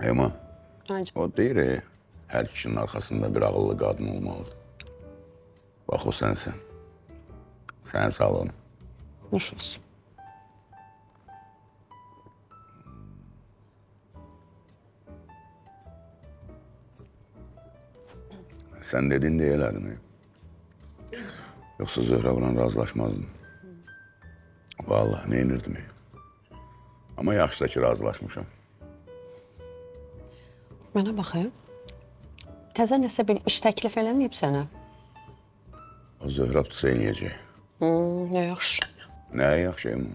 Ema, Ancaq o deyir, hər kişinin arxasında bir ağıllı qadın olmalıdır. Bax, o sənsən. Sən sağlığın. nuş olsun. Sən dedin deyə elədin. Yoxsa Zöhrəbla razılaşmazdın. Vallahi, neynirdim. Amma yaxşı da ki, razılaşmışam. Mənə baxayım. Təzə nəsə bir iş təklif eləməyib sənə? O Zöhrəb tutsa eləyəcək. Nə yaxşı. Nə yaxşı, Ema.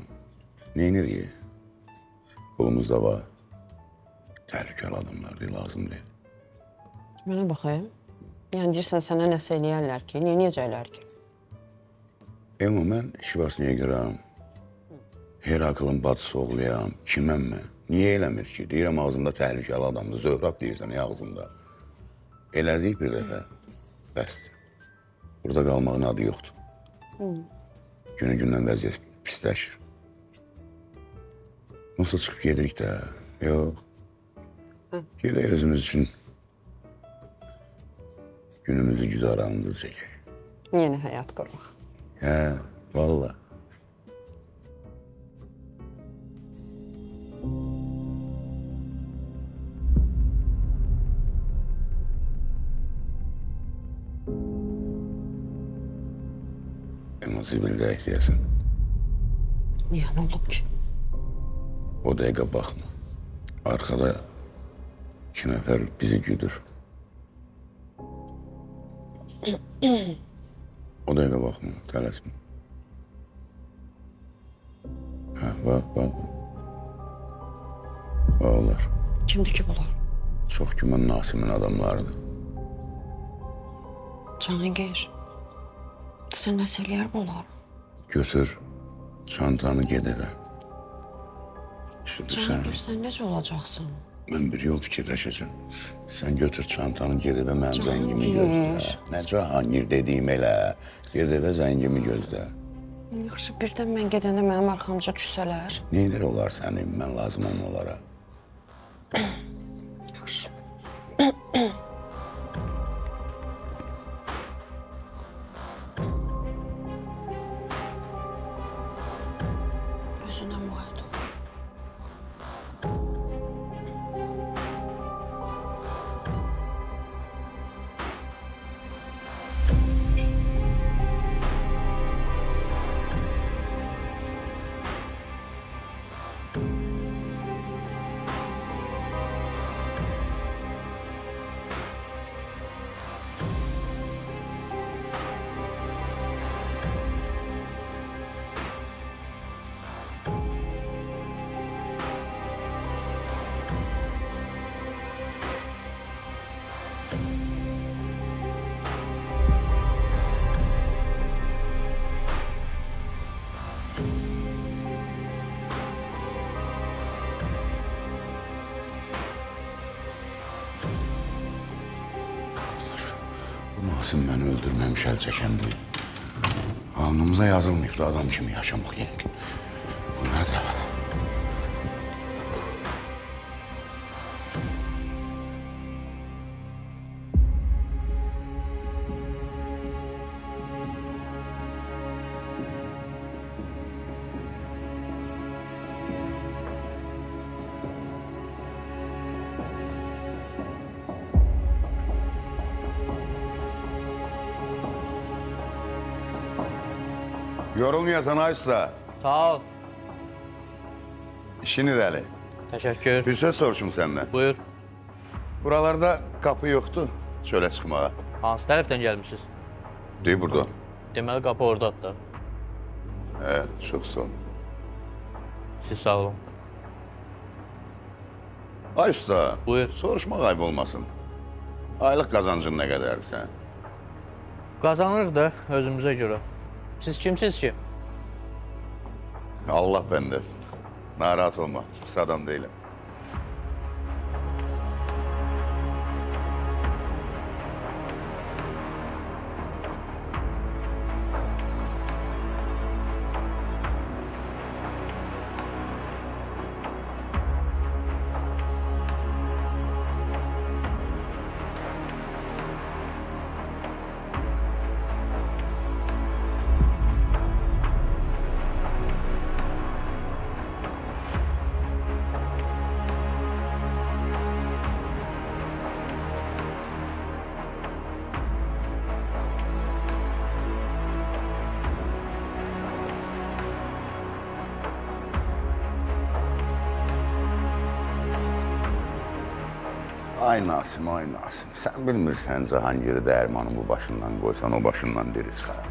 Neynirik? Pulumuz da var. Təhlükəli adamlar deyil, lazım deyil. Mənə baxayım. Yəni deyirsən sənə nəsə eləyərlər ki, neyniyəcəklər ki? Ema, mən Şivasniyə görəm. Heraklın bacısı oğluyam. Kiməm mən? Niyə eləmir ki? Deyirəm, ağzımda təhlükəli adamdır. Zöhrəb deyirsən, ağzımda. Elədik bir dəfə. Bəsdir. Burada qalmağın adı yoxdur. Günü-gündən vəziyyət pisləşir. Nasıl çıxıb gedirik də? Yox. Gedək özümüz üçün günümüzü güzaranımızı çəkək. Yeni həyat qurmaq. Hə, valla. Ema, zibildə ehtiyasın. Niyə, nə olub ki? O dəqiqə baxma. Arkada 2 nəfər bizi güdür. O dəqiqə baxma, tələsmə. Hə, bax. Onlar Kimdir ki bunlar? çox güman Nasimin adamlarıdır. Cahangir. Sən nəsə eləyər bunlar? Götür çantanı ged evə. Şimdi Cahangir, sən necə olacaqsın? mən bir yol fikirləşəcəm. Sən götür çantanı ged evə, mənim zəngimi Cahangir. gözlə. Nə Cahangir dediyim elə. Ged evə, zəngimi gözlə. Yaxşı, birdən mən gedəndə mənim arxamca düşsələr. Neynir olar sənin, mən lazımam onlara. Yaxşı. Özünə müayid ol. Bu Nasim məni öldürməmiş əl çəkəndi. Alnımıza yazılmayıb da adam kimi yaşamaq yəqin. Bu nədir? Yorulmayasan ay usta. Sağ ol. İşin irəli. Təşəkkür. Bir söz soruşum səndən. Buyur. Buralarda qapı yoxdur çölə çıxmağa. Hansı tərəfdən gəlmişsiniz? Deyir burada. Deməli qapı oradadır da. Çox sağ ol. Siz sağ olun. Ay usta. Buyur. Soruşmaq ayıb olmasın. Aylıq qazancın nə qədərdir sən? Qazanırıq da özümüzə görə. Siz kimsiniz ki? Allah bəndəsin. Narahat olma. Pis adam deyiləm. Ay Nasim, ay Nasim. Sən bilmirsən Cahangiri dəyirmanı bu başından qoysan, o başından diri çıxar.